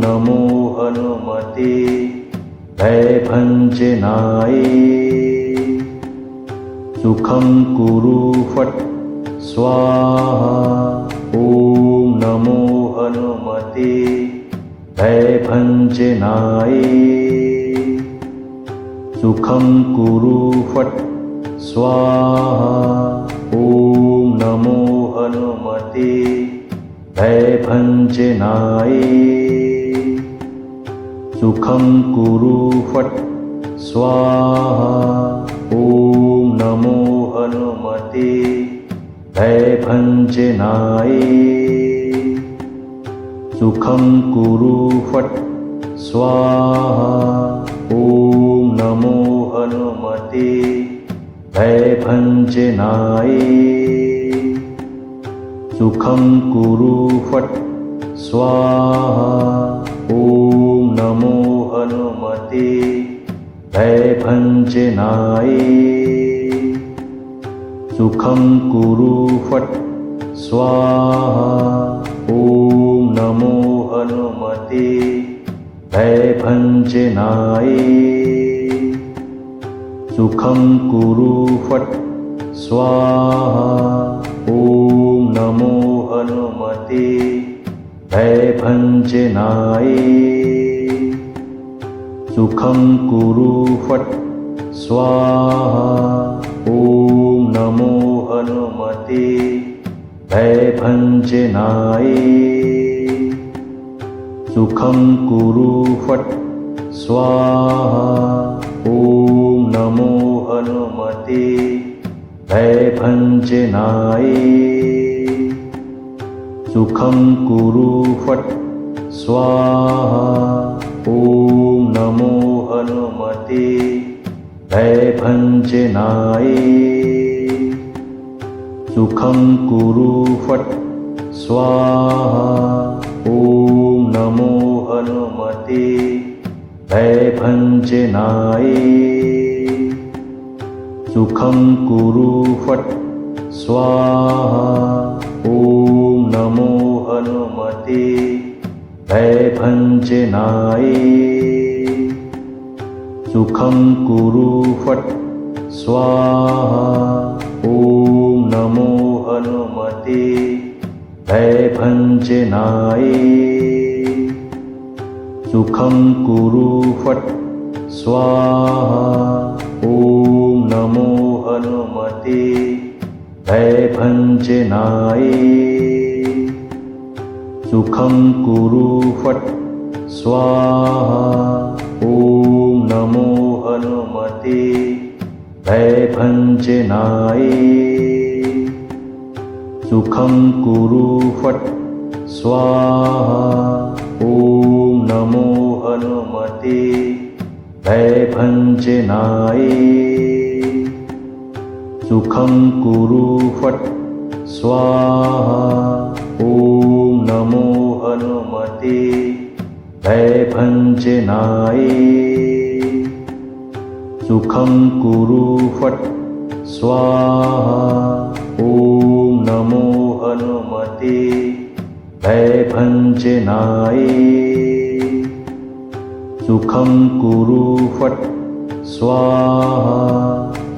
नमो हनुमते भयभञ्जनाय सुखं कुरु फट् स्वाहा। ॐ नमो हनुमते भयभञ्जनाय सुखं कुरु फट् स्वाहा। ॐ नमो हनुमते भयभञ्जनाय सुखं कुरु फट् स्वाहा। ॐ नमो हनुमते भयभञ्जनाय सुखं कुरु फट् स्वाहा। ॐ नमो हनुमते भयभञ्जनाय सुखं कुरु फट् स्वाहा। ॐ नमो हनुमते भयभञ्जनाय सुखं कुरु फट् स्वाहा। ॐ नमो हनुमते भयभञ्जनाय सुखं कुरु फट् स्वाहा। ॐ नमो हनुमते भयभञ्जनाय सुखं कुरु फट् स्वाहा। ॐ नमो हनुमते भयभञ्जनाय सुखं कुरु फट् स्वाहा। ॐ नमो हनुमते भयभञ्जनाय सुखं कुरु फट् स्वाहा। ॐ नमो हनुमते भयभञ्जनाय सुखं कुरु फट् स्वाहा। ॐ नमो हनुमते भयभञ्जनाय सुखं कुरु फट् स्वाहा। ॐ नमो हनुमते भयभञ्जनाय सुखं कुरु फट् स्वाहा। ॐ नमो हनुमते भयभञ्जनाय सुखं कुरु फट् स्वाहा। ॐ नमो हनुमते भयभञ्जनाय सुखं कुरु फट् स्वाहा। ॐ नमो हनुमते भयभञ्जनाय सुखं कुरु फट् स्वाहा। ॐ नमो हनुमते भयभञ्जनाय सुखं कुरु फट् स्वाहा। ॐ नमो हनुमते भयभञ्जनाय सुखं कुरु फट् स्वाहा। ॐ नमो हनुमते भयभञ्जनाय सुखं कुरु फट् स्वाहा।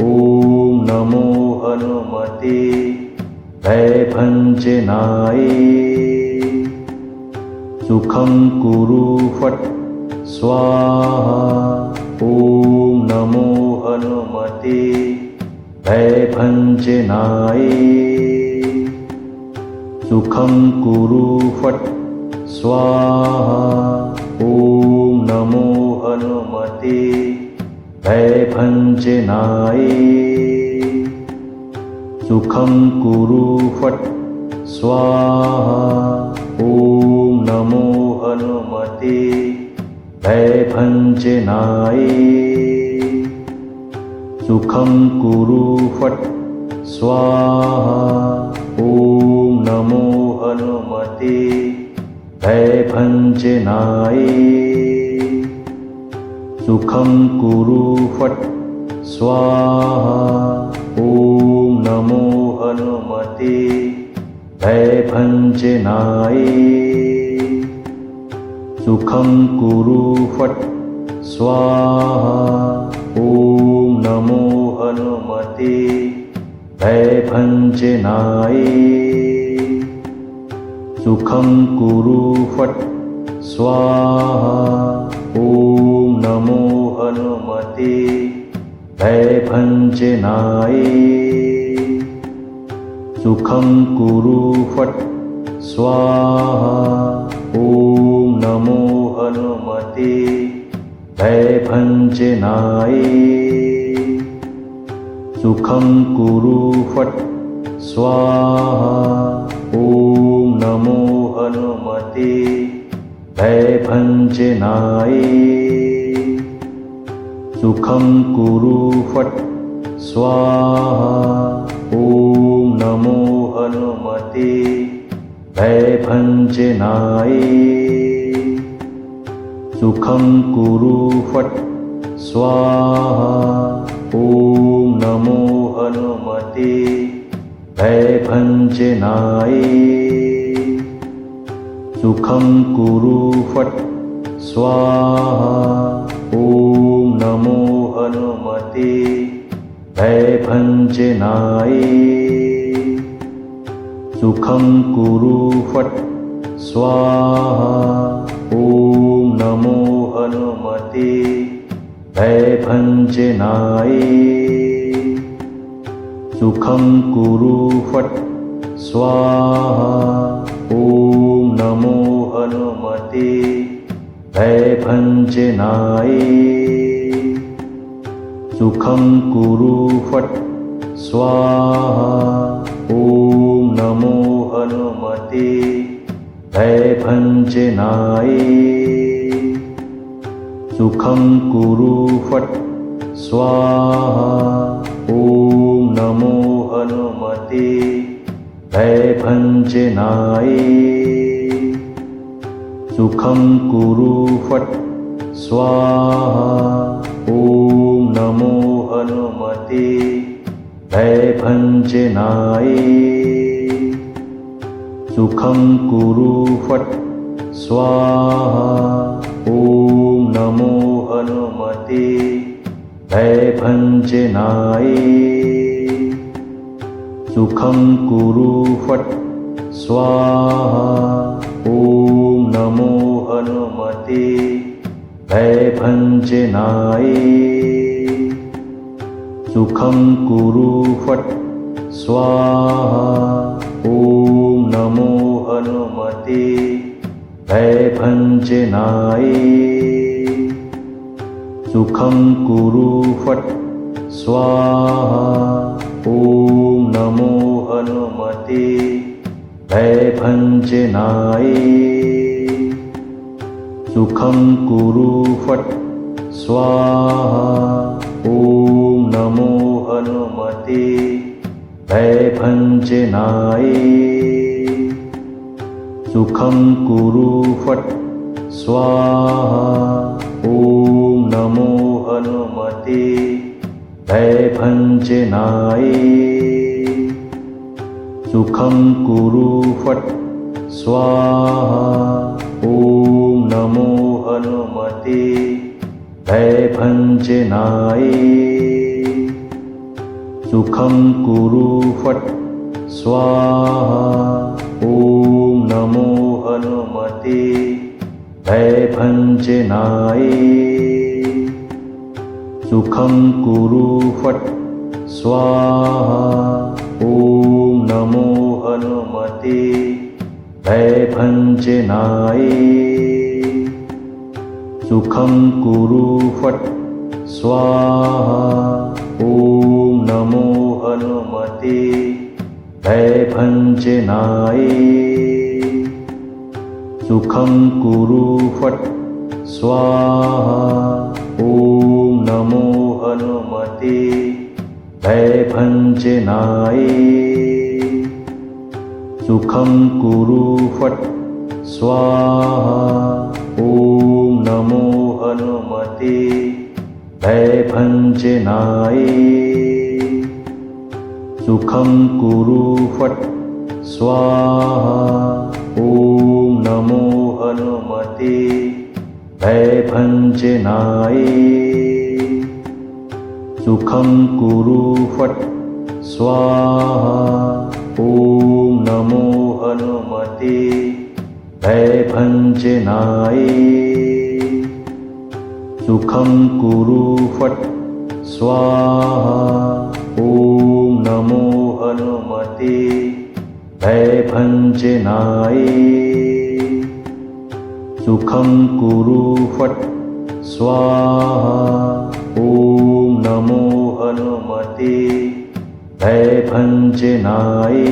ॐ नमो हनुमते भयभञ्जनाय सुखं कुरु फट् स्वाहा। ॐ नमो हनुमते भयभञ्जनाय सुखं कुरु फट् स्वाहा। ॐ नमो हनुमते भयभञ्जनाय सुखं कुरु फट् स्वाहा। ॐ नमो हनुमते भयभञ्जनाय सुखं कुरु फट् स्वाहा। ॐ नमो हनुमते भयभञ्जनाय सुखं कुरु फट् स्वाहा। ॐ नमो हनुमते भयभञ्जनाय सुखं कुरु फट् स्वाहा ॐ नमो हनुमते भयभञ्जनाय सुखं कुरु फट् स्वाहा ॐ नमो हनुमते भयभञ्जनाय सुखं कुरु फट् स्वाहा ॐ नमो हनुमते भयभञ्जनाय सुखं कुरु फट् स्वाहा ॐ नमो हनुमते भयभञ्जनाय सुखं कुरु फट् स्वाहा ॐ नमो हनुमते भयभञ्जनाय सुखं कुरु फट् स्वाहा ॐ नमो हनुमते भयभञ्जनाय सुखं कुरु फट् स्वाहा ॐ नमो हनुमते भयभञ्जनाय सुखं कुरु फट् स्वाहा ॐ नमो हनुमते भयभञ्जनाय सुखं कुरु फट् स्वाहा ॐ नमो हनुमते भयभञ्जनाय सुखं कुरु फट् स्वाहा ॐ नमो हनुमते भयभञ्जनाय सुखं कुरु फट् स्वाहा ॐ नमो हनुमते भयभञ्जनाय सुखं कुरु फट् स्वाहा ॐ नमो हनुमते भयभञ्जनाय सुखं कुरु फट् स्वाहा ॐ नमो हनुमते भयभञ्जनाय सुखं कुरु फट् स्वाहा ॐ नमो हनुमते भयभञ्जनाय सुखं कुरु फट् स्वाहा ॐ नमो हनुमते भयभञ्जनाय सुखं कुरु फट् स्वाहा ॐ नमो हनुमते भयभञ्जनाय सुखं कुरु फट् स्वाहा ॐ नमो हनुमते भयभञ्जनाय सुखं कुरु फट् स्वाहा ॐ नमो हनुमते भयभञ्जनाय सुखं कुरु फट् स्वाहा ॐ नमो हनुमते भयभञ्जनाय सुखं कुरु फट् स्वाहा ॐ नमो हनुमते भयभञ्जनाय सुखं कुरु फट् स्वाहा ॐ नमो हनुमते भयभञ्जनाय सुखं कुरु फट् स्वाहा ॐ नमो हनुमते भयभञ्जनाय सुखं कुरु फट् स्वाहा ॐ नमो हनुमते भयभञ्जनाय सुखं कुरु फट् स्वाहा ॐ नमो हनुमते भयभञ्जनाय सुखं कुरु फट् स्वाहा ॐ नमो हनुमते भयभञ्जनाय सुखं कुरु फट् स्वाहा ॐ नमो हनुमते भयभञ्जनाय सुखं कुरु फट् स्वाहा ॐ नमो हनुमते भयभञ्जनाय सुखं कुरु फट् स्वाहा ॐ नमो हनुमते भयभञ्जनाय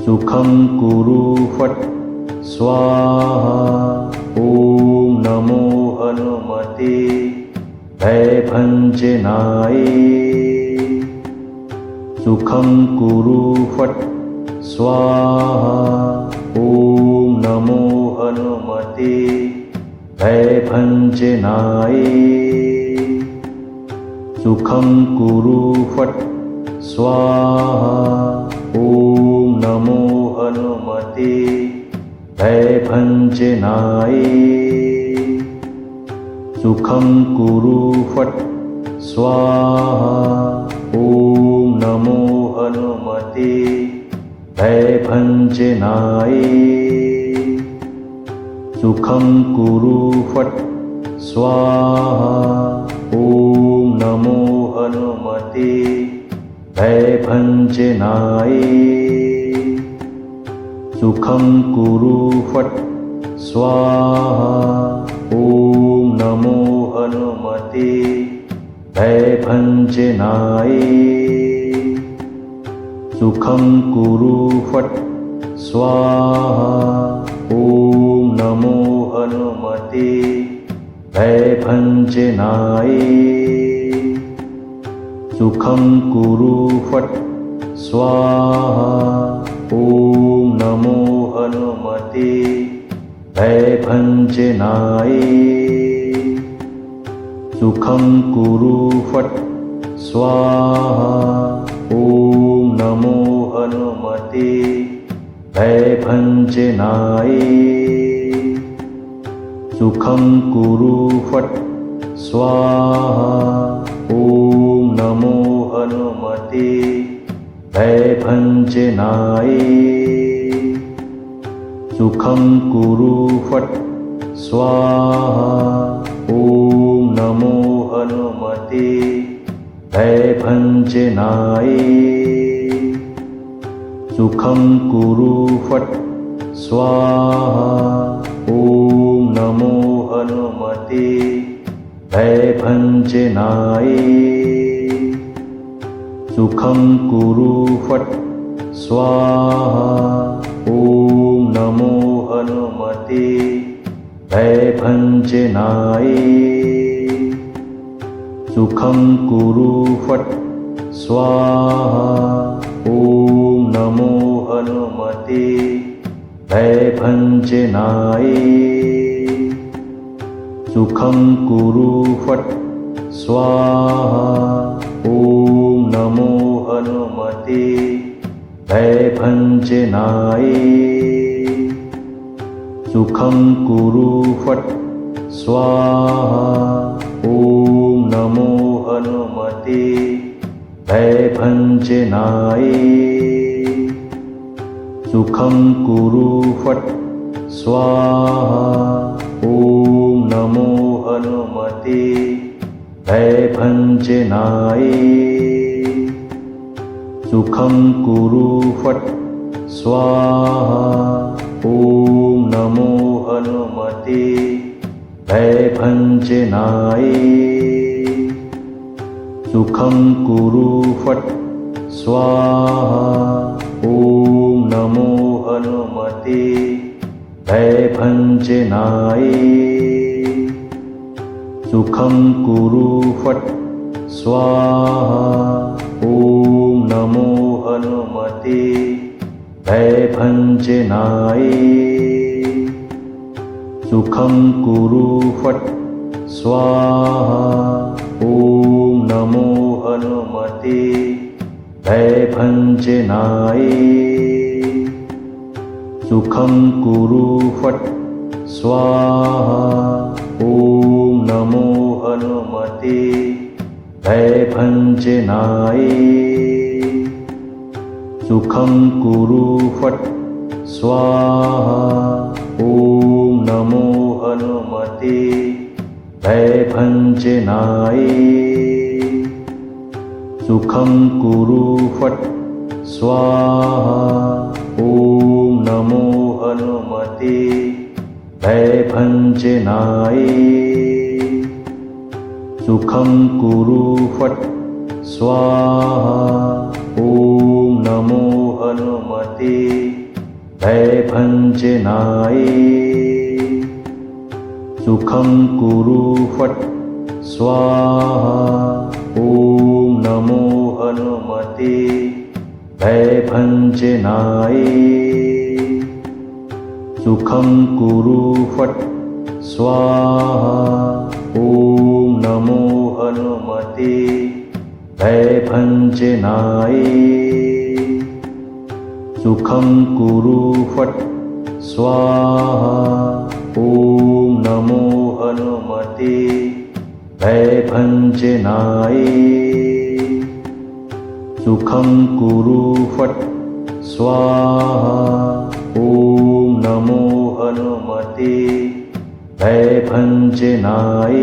सुखं कुरु फट् स्वाहा ॐ नमो हनुमते भयभञ्जनाय सुखं कुरु फट् स्वाहा ॐ नमो हनुमते भयभञ्जनाय सुखं कुरु फट् स्वाहा ॐ नमो हनुमते भयभञ्जनाय सुखं कुरु फट् स्वाहा ॐ नमो हनुमते भयभञ्जनाय सुखं कुरु फट् स्वाहा ॐ नमो हनुमते भयभञ्जनाय सुखं कुरु फट् स्वाहा ॐ नमो हनुमते भयभञ्जनाय सुखं कुरु फट् स्वाहा ॐ नमो हनुमते भयभञ्जनाय सुखं कुरु फट् स्वाहा ॐ नमो हनुमते भयभञ्जनाय सुखं कुरु फट् स्वाहा ॐ नमो हनुमते भयभञ्जनाय सुखं कुरु फट् स्वाहा ॐ नमो हनुमते भयभञ्जनाय सुखं कुरु फट् स्वाहा ॐ नमो हनुमते भयभञ्जनाय सुखं कुरु फट् स्वाहा ॐ नमो हनुमते भयभञ्जनाय सुखं कुरु फट् स्वाहा ॐ नमो हनुमते भयभञ्जनाय सुखं कुरु फट् स्वाहा ॐ नमो हनुमते भयभञ्जनाय सुखं कुरु फट् स्वाहा ॐ नमो हनुमते भयभञ्जनाय सुखं कुरु फट् स्वाहा ॐ नमो हनुमते भयभञ्जनाय सुखं कुरु फट् स्वाहा ॐ नमो हनुमते भयभञ्जनाय सुखं कुरु फट् स्वाहा ॐ नमो हनुमते भयभञ्जनाय सुखं कुरु फट् स्वाहा ॐ नमो हनुमते भयभञ्जनाय सुखं कुरु फट् स्वाहा ॐ नमो हनुमते भयभञ्जनाय सुखं कुरु फट् स्वाहा ॐ नमो हनुमते भयभञ्जनाय सुखं कुरु फट् स्वाहा ॐ नमो हनुमते भयभञ्जनाय सुखं कुरु फट् स्वाहा ॐ नमो हनुमते भयभञ्जनाय सुखं कुरु फट् स्वाहा ॐ नमो हनुमते भयभञ्जनाय सुखं कुरु फट् स्वाहा ॐ नमो हनुमते भयभञ्जनाय सुखं कुरु फट् स्वाहा ॐ नमो हनुमते भयभञ्जनाय सुखं कुरु फट् स्वाहा ॐ नमो हनुमते भयभञ्जनाय सुखं कुरु फट् स्वाहा ॐ नमो हनुमते भयभञ्जनाय सुखं कुरु फट् स्वाहा ॐ नमो हनुमते भयभञ्जनाय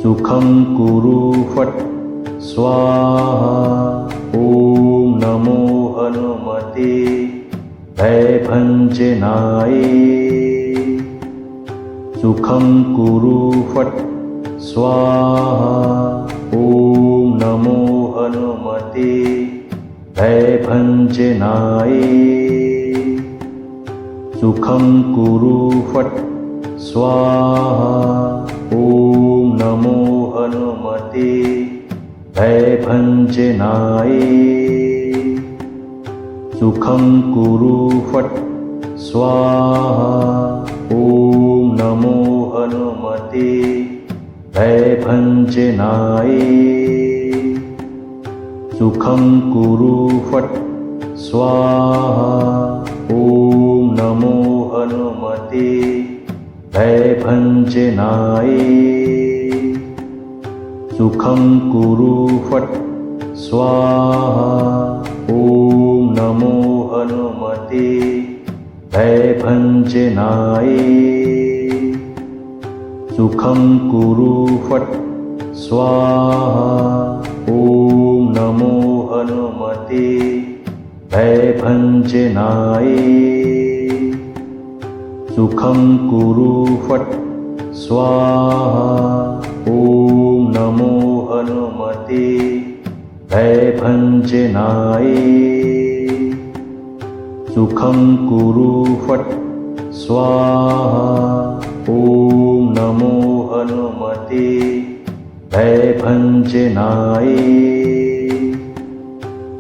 सुखं कुरु फट् स्वाहा ॐ नमो हनुमते भयभञ्जनाय सुखं कुरु फट् स्वाहा ॐ नमो हनुमते भयभञ्जनाय सुखं कुरु फट् स्वाहा ॐ नमो हनुमते भयभञ्जनाय सुखं कुरु फट् स्वाहा ॐ नमो हनुमते भयभञ्जनाय सुखं कुरु फट् स्वाहा ॐ नमो हनुमते भयभञ्जनाय सुखं कुरु फट् स्वाहा ॐ नमो हनुमते भयभञ्जनाय सुखं कुरु फट् स्वाहा ॐ नमो हनुमते भयभञ्जनाय सुखं कुरु फट् स्वाहा ॐ नमो हनुमते भयभञ्जनाय सुखं कुरु फट् स्वाहा ॐ नमो हनुमते भयभञ्जनाय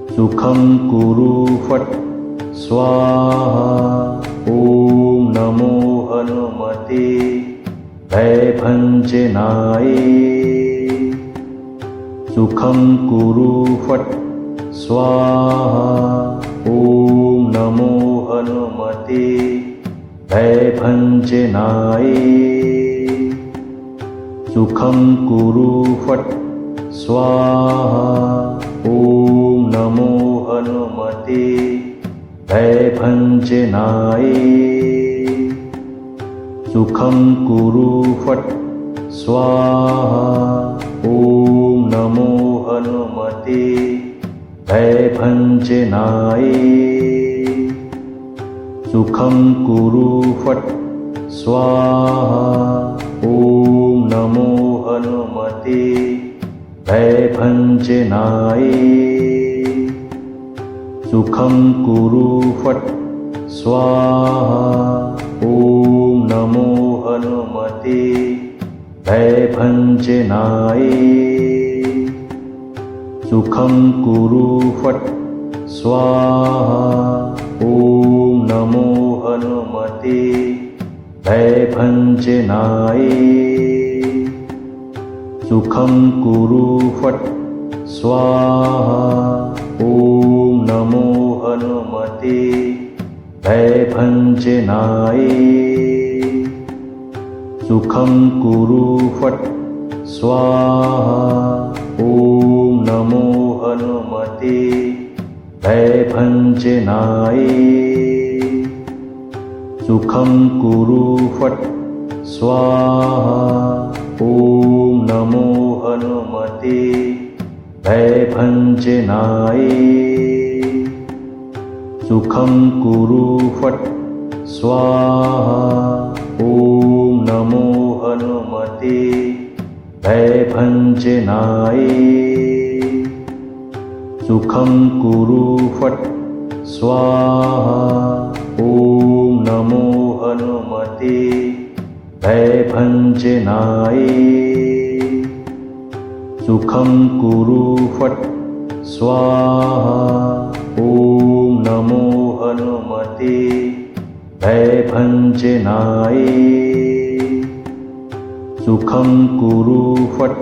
सुखं कुरु फट् स्वाहा ॐ नमो हनुमते भयभञ्जनाय सुखं कुरु फट् स्वाहा ॐ नमो हनुमते भयभञ्जनाय सुखं कुरु फट् स्वाहा ॐ नमो हनुमते भयभञ्जनाय सुखं कुरु फट् स्वाहा ॐ नमो हनुमते भयभञ्जनाय सुखं कुरु फट् स्वाहा ॐ नमो हनुमते भयभञ्जनाय सुखं कुरु फट् स्वाहा ॐ नमो हनुमते भयभञ्जनाय सुखं कुरु फट् स्वाहा ॐ नमो हनुमते भयभञ्जनाय सुखं कुरु फट् स्वाहा ॐ नमो हनुमते भयभञ्जनाय सुखं कुरु फट् स्वाहा ॐ नमो हनुमते भयभञ्जनाय सुखं कुरु फट् स्वाहा ॐ नमो हनुमते भयभञ्जनाय सुखं कुरु फट् स्वाहा ॐ नमो हनुमते भयभञ्जनाय सुखं कुरु फट् स्वाहा ॐ नमो हनुमते भयभञ्जनाय सुखं कुरु फट् स्वाहा ॐ नमो हनुमते भयभञ्जनाय सुखं कुरु फट्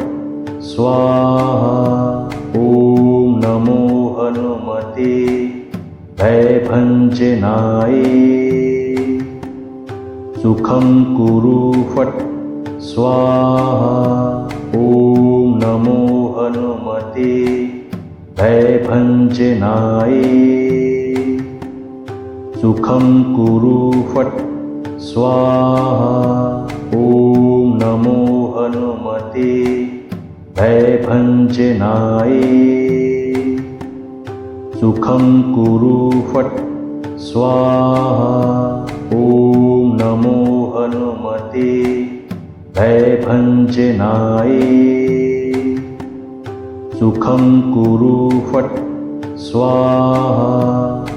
स्वाहा ॐ नमो हनुमते भयभञ्जनाय सुखं कुरु फट् स्वाहा ॐ नमो हनुमते भयभञ्जनाय सुखं कुरु फट् स्वाहा ॐ नमो हनुमते भयभञ्जनाय सुखं कुरु फट् स्वाहा ॐ नमो हनुमते भयभञ्जनाय सुखं कुरु फट् स्वाहा